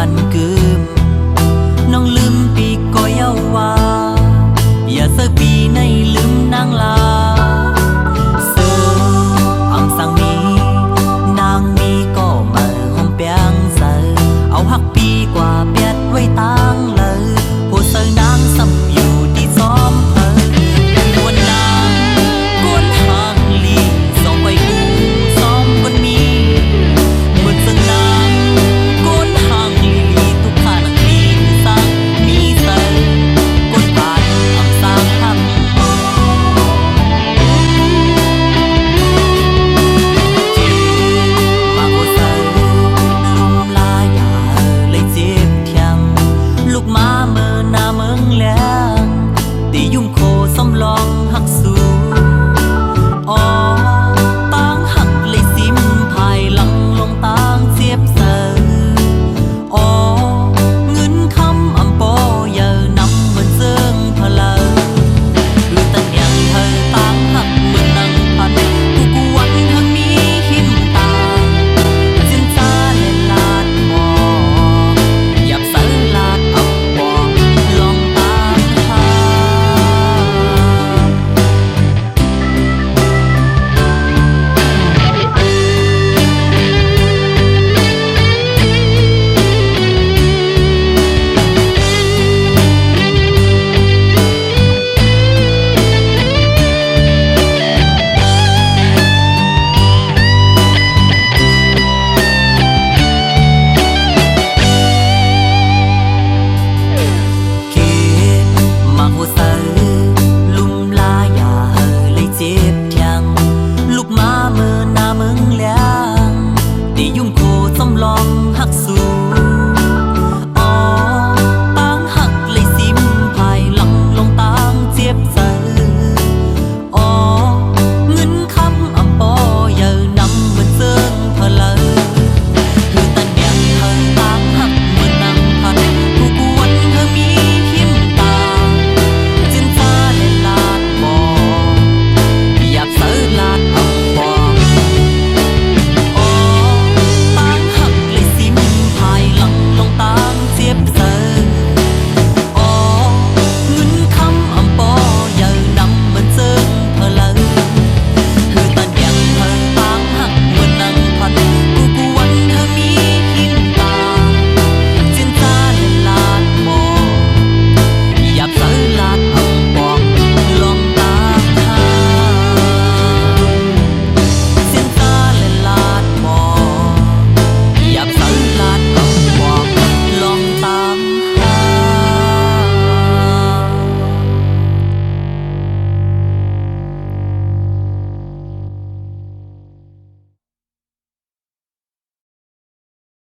านกึมน้องลืมปีก็เยาว่าอย่าเสกปีในลืมนางลาเสืออำสั่งมีนางมีก็มาหอมเปียงเสือเอาหักปีกว่าเปียดไว้ตั้งเลยโหเสือนางซ้ำอยู่ที่ซ้อมกวนนางกวนหางลีส่องไปกูซ้อมกวนมีเหมือนซึ่งนางกวนหางลีทุกข้านักมีสร้างมีเสือกวนบาดอำสร้างหักมาโหเสือลุมลายาเลยเจ็บเทียงลูกมาเมื่อหน้าเมืองแล้ตียุ่มโคสำลองหักสูอ๋อตั้งหักเลยซิมภายหลังลงตั้งเสียบเสืออ๋อเงินคำอำโปเยอะนำเหมือนเสื่องพลาคือตั้งยังเธอตั้งหักเหมือนนังพันกูกวนทั้งมีหิมตาจินจาเล่นลาดหมอหยับเสือลาดอับปอลองตามหาเกตมาโหเสือลุมลายาเลยเจ็บเทียงลูกมาเมื่อหน้าเมืองแล้วตียุ่มโคสำลองหักสู